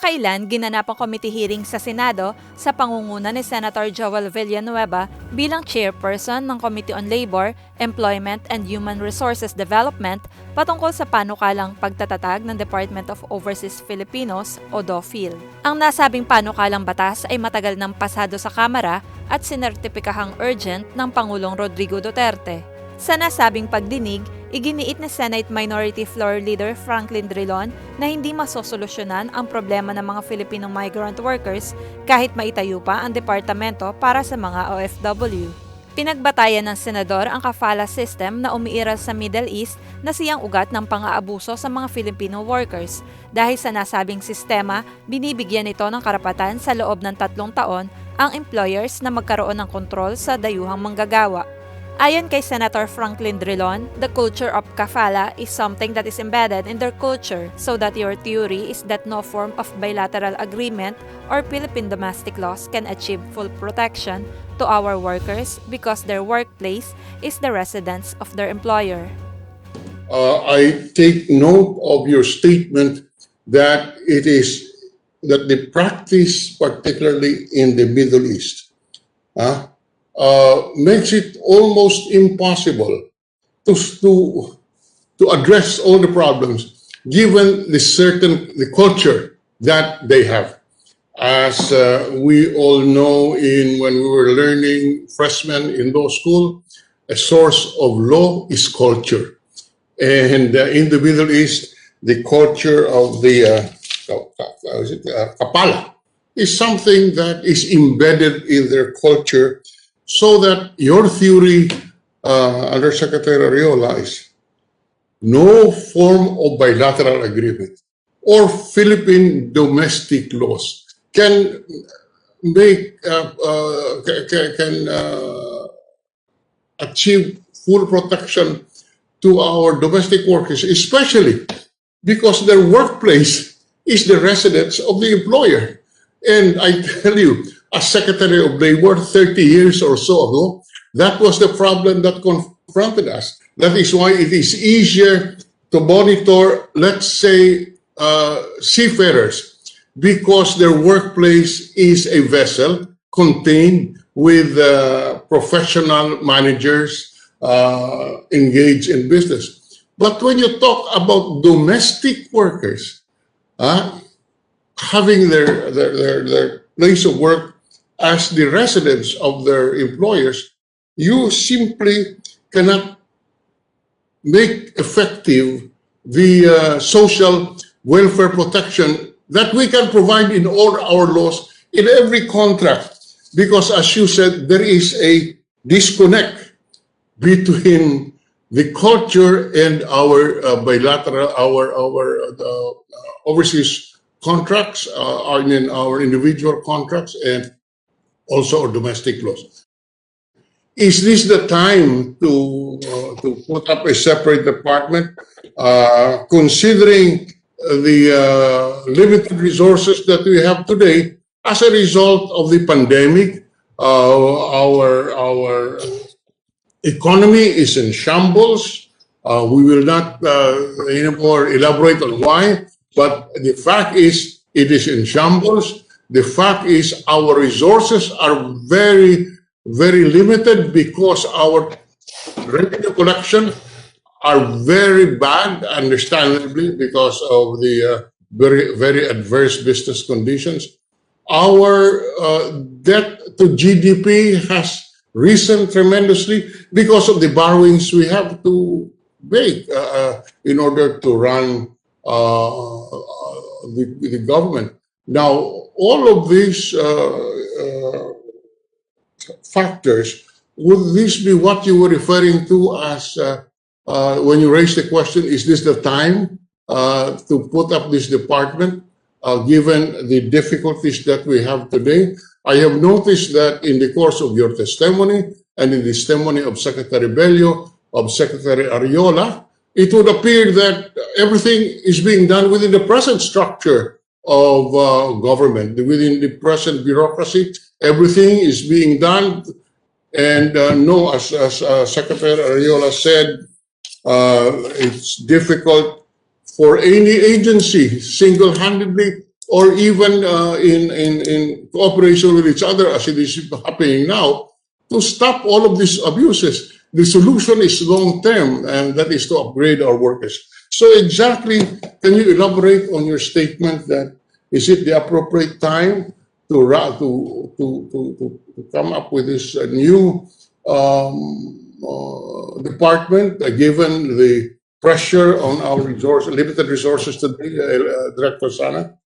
Kamakailan, ginanap ang committee hearing sa Senado sa pangunguna ni Senator Joel Villanueva bilang Chairperson ng Committee on Labor, Employment and Human Resources Development patungkol sa panukalang pagtatatag ng Department of Overseas Filipinos o Dofil. Ang nasabing panukalang batas ay matagal nang pasado sa Kamara at sinertipikahang urgent ng Pangulong Rodrigo Duterte. Sa nasabing pagdinig, iginiit ni Senate Minority Floor Leader Franklin Drilon na hindi masosolusyonan ang problema ng mga Filipino migrant workers kahit maitayo pa ang Departamento para sa mga OFW. Pinagbatayan ng Senador ang Kafal System na umiiral sa Middle East na siyang ugat ng pang-aabuso sa mga Filipino workers. Dahil sa nasabing sistema, binibigyan ito ng karapatan sa loob ng 3 taon ang employers na magkaroon ng kontrol sa dayuhang manggagawa. Ayon kay Senator Franklin Drilon, the culture of kafala is something that is embedded in their culture, so that your theory is that no form of bilateral agreement or Philippine domestic laws can achieve full protection to our workers because their workplace is the residence of their employer. I take note of your statement that that the practice, particularly in the Middle East, makes it almost impossible to address all the problems given the culture that they have. As we all know, when we were learning freshmen in law school, a source of law is culture. And in the Middle East, the culture of the kapala is something that is embedded in their culture. So that your theory, Undersecretary Ariola, is no form of bilateral agreement or Philippine domestic laws can achieve full protection to our domestic workers, especially because their workplace is the residence of the employer. And I tell you, as Secretary of Labor 30 years or so ago, that was the problem that confronted us. That is why it is easier to monitor, let's say, seafarers, because their workplace is a vessel contained with professional managers engaged in business. But when you talk about domestic workers, having their place of work as the residence of their employers, you simply cannot make effective the social welfare protection that we can provide in all our laws, in every contract. Because as you said, there is a disconnect between the culture and our bilateral, our overseas contracts, in our individual contracts, and also our domestic laws. Is this the time to put up a separate department, considering the limited resources that we have today as a result of the pandemic? Our economy is in shambles. We will not anymore elaborate on why, but the fact is it is in shambles. The fact is our resources are very, very limited because our revenue collection are very bad, understandably, because of the very, very adverse business conditions. Our debt to GDP has risen tremendously because of the borrowings we have to make in order to run the government. Now, all of these factors, would this be what you were referring to as when you raised the question, is this the time to put up this department, given the difficulties that we have today? I have noticed that in the course of your testimony and in the testimony of Secretary Bello, of Secretary Ariola, it would appear that everything is being done within the present structure of government, within the present bureaucracy. Everything is being done, and no, as Secretary Ariola said, it's difficult for any agency single-handedly or even in cooperation with each other, as it is happening now, to stop all of these abuses. The solution is long-term, and that is to upgrade our workers. So exactly, can you elaborate on your statement that is it the appropriate time to come up with this new department, given the pressure on our limited resources today, Director Sana?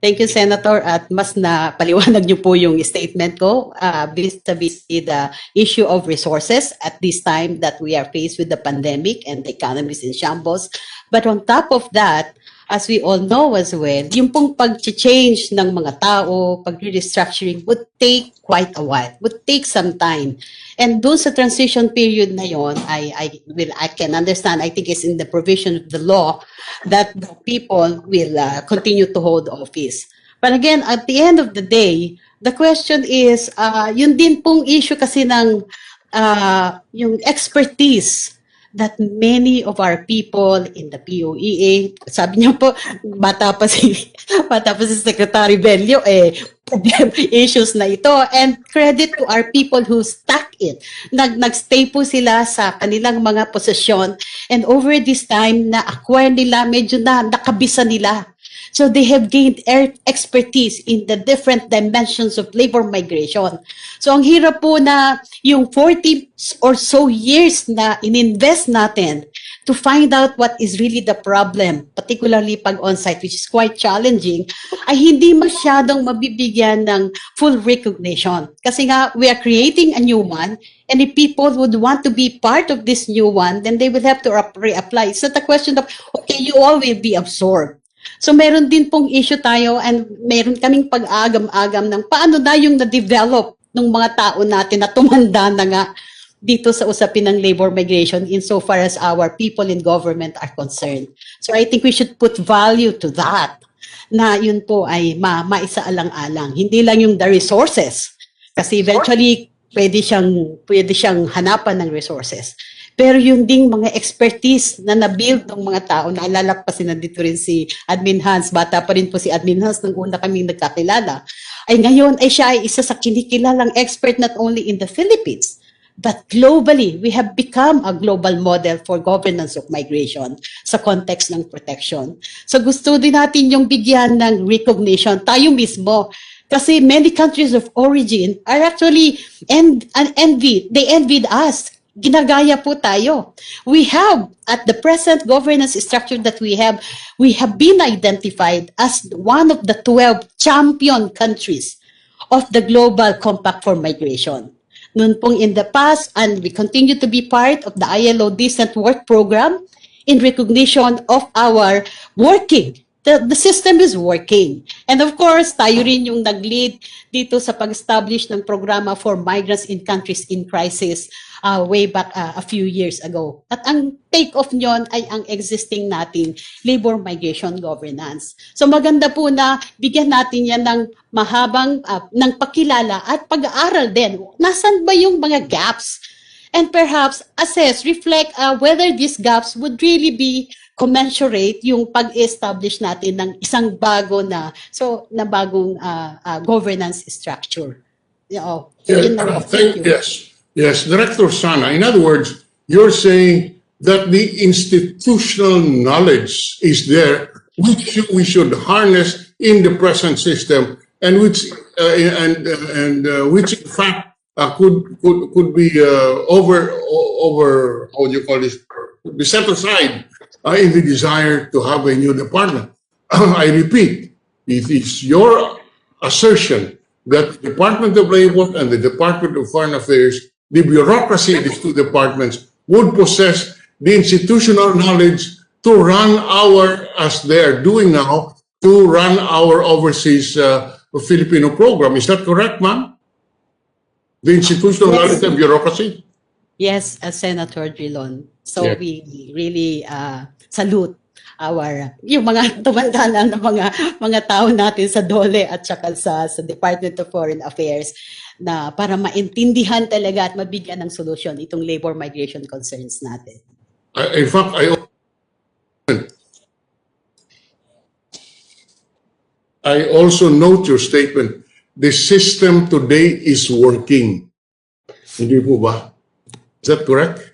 Thank you, Senator. At mas na paliwanag niyo po yung statement ko vis-a-vis the issue of resources at this time that we are faced with the pandemic and the economy is in shambles. But on top of that, as we all know as well, yung pong pag-change ng mga tao, pag-restructuring would take quite a while, would take some time. And doon sa transition period na yon, I can understand, I think it's in the provision of the law that the people will continue to hold office. But again, at the end of the day, the question is, yun din pong issue kasi ng yung expertise that many of our people in the POEA, sabi niyo po, bata pa si Secretary Bello, issues na ito. And credit to our people who stuck it. Nagstay po sila sa kanilang mga posisyon. And over this time, na-acquire nila, medyo nakabisa nila. So they have gained expertise in the different dimensions of labor migration. So ang hirap po na yung 40 or so years na ininvest natin to find out what is really the problem, particularly pag on-site, which is quite challenging, ay hindi masyadong mabibigyan ng full recognition. Kasi nga, we are creating a new one, and if people would want to be part of this new one, then they will have to reapply. It's not a question of, okay, you all will be absorbed. So meron din pong issue tayo and meron kaming pag-agam-agam ng paano na yung na-develop ng mga tao natin na tumanda na nga dito sa usapin ng labor migration insofar as our people in government are concerned. So I think we should put value to that, na yun po ay maisaalang-alang. Hindi lang yung the resources, kasi eventually pwede siyang hanapan ng resources. Pero yung ding mga expertise na na-build ng mga tao, naalala pa nandito rin si Admin Hans, bata pa rin po si Admin Hans nung una kaming nagkakilala, ay ngayon ay siya ay isa sa kinikilalang expert not only in the Philippines, but globally. We have become a global model for governance of migration sa context ng protection. So gusto din natin yung bigyan ng recognition, tayo mismo. Kasi many countries of origin are actually envied. They envied us. Ginagaya po tayo. We have, at the present governance structure that we have been identified as one of the 12 champion countries of the Global Compact for Migration. Noon pong in the past, and we continue to be part of the ILO Decent Work Program in recognition of our working. The system is working. And of course, tayo rin yung nag-lead dito sa pag-establish ng programa for migrants in countries in crisis way back a few years ago. At ang take-off nyon ay ang existing nating labor migration governance. So maganda po na bigyan natin yan ng mahabang ng pakilala at pag-aaral din. Nasaan ba yung mga gaps? And perhaps assess, reflect whether these gaps would really be commensurate yung pag-establish natin ng isang bagong governance structure. Yes, Director Sana. In other words, you're saying that the institutional knowledge is there, which we should harness in the present system, and which which in fact could be how do you call this? Could be set aside in the desire to have a new department. I repeat, it is your assertion that the Department of Labor and the Department of Foreign Affairs, the bureaucracy in these two departments, would possess the institutional knowledge to run as they are doing now, to run our overseas Filipino program. Is that correct, ma'am? The institutional knowledge and bureaucracy? Yes, Senator Drilon. So we really salute yung mga tumanda lang ng mga tao natin sa Dole at saka sa Department of Foreign Affairs na para maintindihan talaga at mabigyan ng solusyon itong labor migration concerns natin. In fact, I also note your statement. The system today is working. Hindi po ba? Is that correct?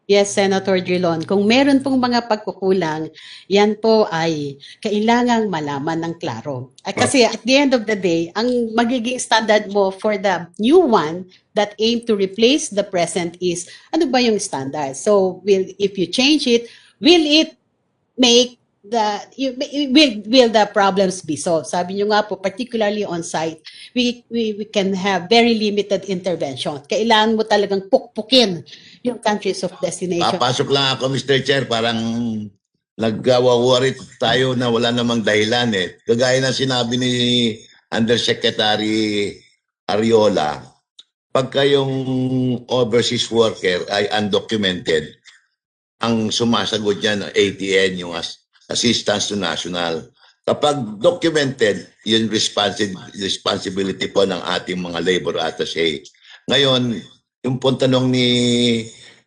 Yes, Senator Drilon. Kung meron pong mga pagkukulang, yan po ay kailangang malaman ng klaro. Kasi at the end of the day, ang magiging standard mo for the new one that aim to replace the present is, ano ba yung standard? So, if you change it, will it make will the problems be solved? Sabi nyo nga po, particularly on site, we can have very limited intervention. Kailangan mo talagang pukpukin yung countries of destination. Papasok lang ako, Mr. Chair, parang nagwawarit tayo na wala namang dahilan eh. Kagaya ng sinabi ni Undersecretary Ariola, pagka yung overseas worker ay undocumented, ang sumasagot niyan ATN, yung Assistance to National. Kapag documented, yun responsibility po ng ating mga labor attaché. Ngayon, yung pong tanong ni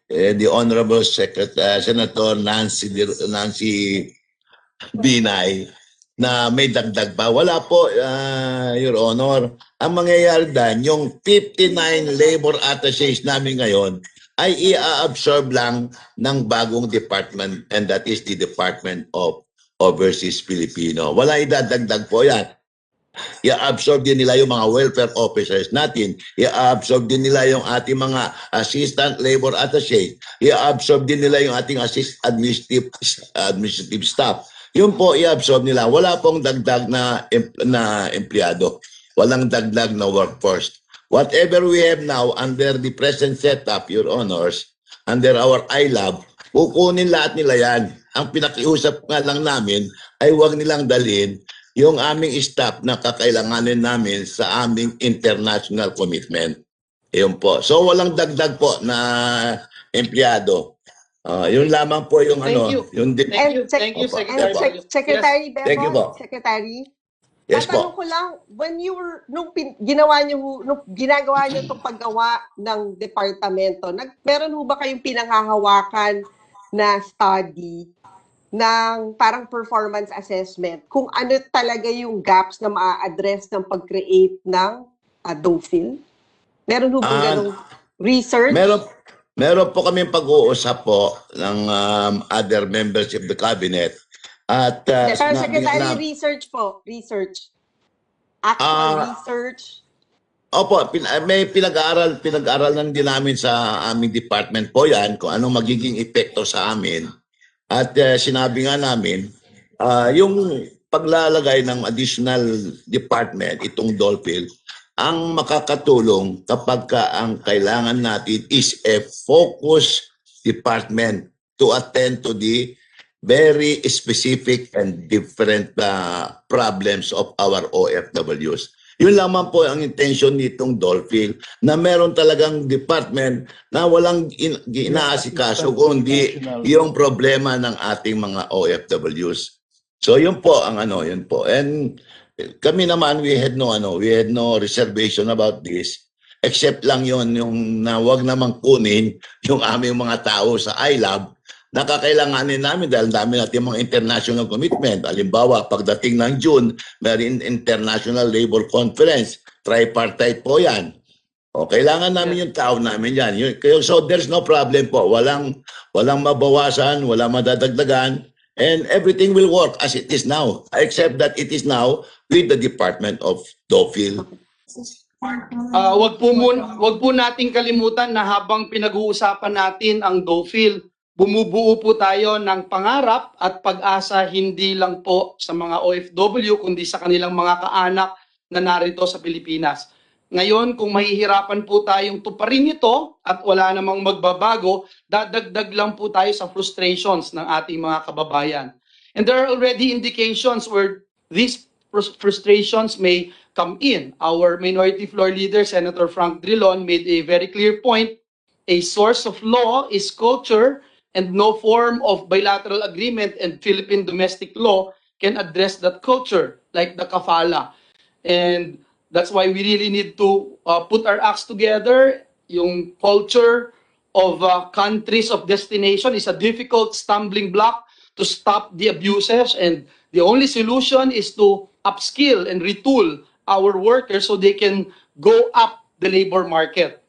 the Honorable Senator Nancy Binay na may dagdag pa. Wala po, Your Honor. Ang mangyayari dyan, yung 59 labor attachés namin ngayon ay i-absorb lang ng bagong department, and that is the Department of Overseas Filipino. Wala idadagdag po yan. I-absorb din nila yung mga welfare officers natin. I-absorb din nila yung ating mga assistant labor attaché. I-absorb din nila yung ating administrative staff. Yun po i-absorb nila. Wala pong dagdag na empleyado. Walang dagdag na workforce. Whatever we have now under the present setup, Your Honors, under our iLab, kukunin lahat nila yan. Ang pinakiusap nga lang namin ay huwag nilang dalhin yung aming staff na kakailanganin namin sa aming international commitment. Yun po. So walang dagdag po na empleyado. Yun lamang po yung Thank you. Yung Thank you, Secretary. Secretary Bebo, Thank you po. Secretary, Yes tatanong po. ko lang, when you were, nung ginagawa niyo itong paggawa ng departamento, meron ho ba kayong pinanghahawakan na study ng parang performance assessment kung ano talaga yung gaps na maa-address ng pag-create ng Dofil? Meron ho ba ganong research? Meron po kami pag-uusap po ng other members of the cabinet. At Pero Secretary, research po. Research. Actual research. Opo, may pinag-aaralan din namin sa aming department po yan kung anong magiging epekto sa amin. At sinabi nga namin, yung paglalagay ng additional department, itong Dofil, ang makakatulong kapag ang kailangan natin is a focus department to attend to the very specific and different problems of our OFWs. Yun lamang po ang intention nitong Dofil, na meron talagang department na walang inaasikaso kundi yung problema ng ating mga OFWs. So yun po ang yun po. And kami naman, we had no reservation about this, except lang yun yung na wag namang kunin yung aming mga tao sa iLab. Nakakailanganin namin dahil dami natin mga international commitment. Halimbawa, pagdating ng June, meron International Labor Conference. Tripartite po yan. O, kailangan namin yung tao namin yan. So there's no problem po. Walang mabawasan, walang madadagdagan, and everything will work as it is now. Except that it is now with the Department of Dofil. Wag po nating kalimutan na habang pinag-uusapan natin ang Dofil, bumubuo po tayo ng pangarap at pag-asa hindi lang po sa mga OFW kundi sa kanilang mga kaanak na narito sa Pilipinas. Ngayon, kung mahihirapan po tayong tuparin ito at wala namang magbabago, dadagdag lang po tayo sa frustrations ng ating mga kababayan. And there are already indications where these frustrations may come in. Our Minority Floor Leader, Senator Frank Drilon, made a very clear point. A source of law is culture, and no form of bilateral agreement and Philippine domestic law can address that culture, like the kafala. And that's why we really need to put our acts together. Yung culture of countries of destination is a difficult stumbling block to stop the abuses, and the only solution is to upskill and retool our workers so they can go up the labor market.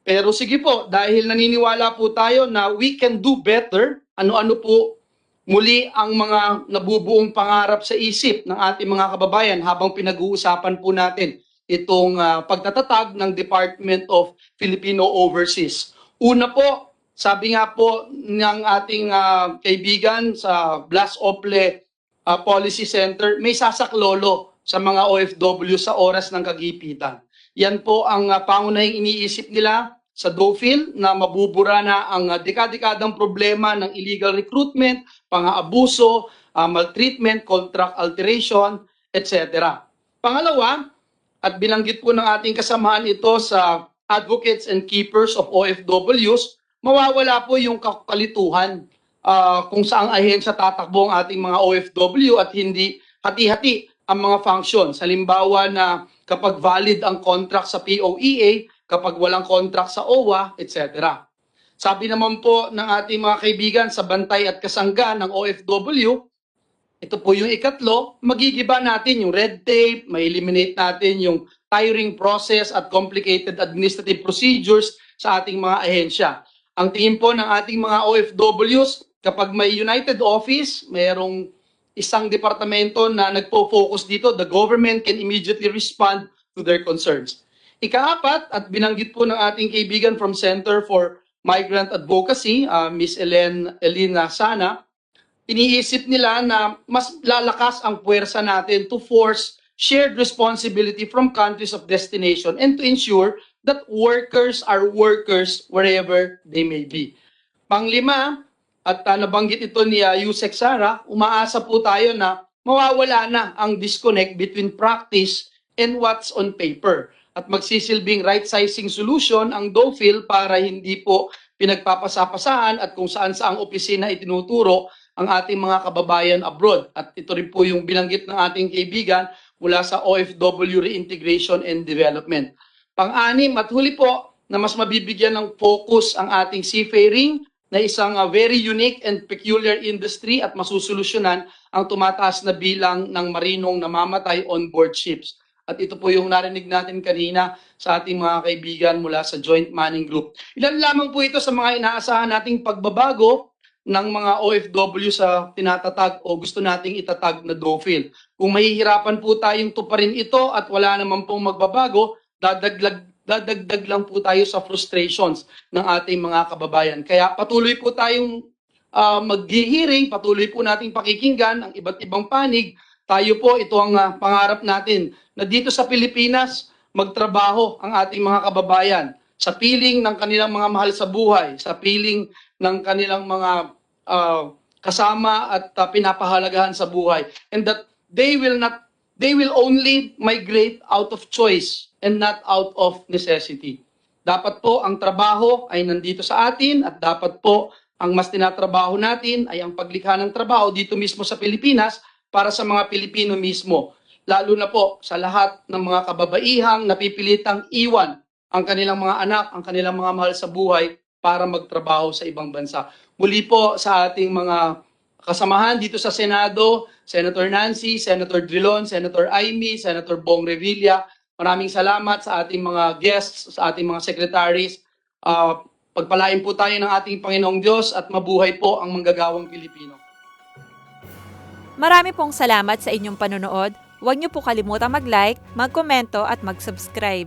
Pero sige po, dahil naniniwala po tayo na we can do better, ano-ano po muli ang mga nabubuong pangarap sa isip ng ating mga kababayan habang pinag-uusapan po natin itong pagtatatag ng Department of Filipino Overseas. Una po, sabi nga po ng ating kaibigan sa Blas Ople Policy Center, may sasaklolo sa mga OFW sa oras ng kagipitan. Yan po ang pangunahing iniisip nila sa Dofil na mabubura na ang dekadekadang problema ng illegal recruitment, pang-aabuso, maltreatment, contract alteration, etc. Pangalawa, at binanggit po ng ating kasamahan ito sa advocates and keepers of OFWs, mawawala po yung kalituhan kung saang ahensya tatakbo ang ating mga OFW at hindi hati-hati ang mga functions. Halimbawa na kapag valid ang contract sa POEA, kapag walang contract sa OWA, etc. Sabi naman po ng ating mga kaibigan sa bantay at kasangga ng OFW, ito po yung ikatlo, magigiba natin yung red tape, ma-eliminate natin yung tiring process at complicated administrative procedures sa ating mga ahensya. Ang tingin po ng ating mga OFWs, kapag may United Office, mayroong isang departamento na nagpo-focus dito, the government can immediately respond to their concerns. Ikaapat, at binanggit po ng ating kaibigan from Center for Migrant Advocacy, Ms. Elena Sana, iniisip nila na mas lalakas ang puwersa natin to force shared responsibility from countries of destination and to ensure that workers are workers wherever they may be. Panglima, at nabanggit ito ni Yusek Sara, umaasa po tayo na mawawala na ang disconnect between practice and what's on paper. At magsisilbing right-sizing solution ang Dofil para hindi po pinagpapasapasaan at kung saan-saang opisina itinuturo ang ating mga kababayan abroad. At ito rin po yung binanggit ng ating kaibigan mula sa OFW Reintegration and Development. Pang-anim at huli po na mas mabibigyan ng focus ang ating seafaring na isang very unique and peculiar industry at masusolusyonan ang tumataas na bilang ng marinong namamatay on board ships. At ito po yung narinig natin kanina sa ating mga kaibigan mula sa Joint Manning Group. Ilan lamang po ito sa mga inaasahan nating pagbabago ng mga OFW sa tinatatag o gusto nating itatag na Dofil. Kung mahihirapan po tayong tuparin ito at wala naman pong magbabago, dadagdag lang po tayo sa frustrations ng ating mga kababayan. Kaya patuloy po tayong maghihiring, patuloy po nating pakikinggan ang iba't ibang panig. Tayo po, ito ang pangarap natin na dito sa Pilipinas, magtrabaho ang ating mga kababayan sa piling ng kanilang mga mahal sa buhay, sa piling ng kanilang mga kasama at pinapahalagahan sa buhay. And that they will only migrate out of choice and not out of necessity. Dapat po ang trabaho ay nandito sa atin at dapat po ang mas tinatrabaho natin ay ang paglikha ng trabaho dito mismo sa Pilipinas para sa mga Pilipino mismo. Lalo na po sa lahat ng mga kababaihang napipilitang iwan ang kanilang mga anak, ang kanilang mga mahal sa buhay para magtrabaho sa ibang bansa. Muli po sa ating mga kasamahan dito sa Senado, Senator Nancy, Senator Drilon, Senator Amy, Senator Bong Revilla, maraming salamat sa ating mga guests, sa ating mga secretaries. Pagpalain po tayo ng ating Panginoong Diyos at mabuhay po ang manggagawang Pilipino. Marami pong salamat sa inyong panonood. Huwag niyo po kalimutang mag-like, mag-komento at mag-subscribe.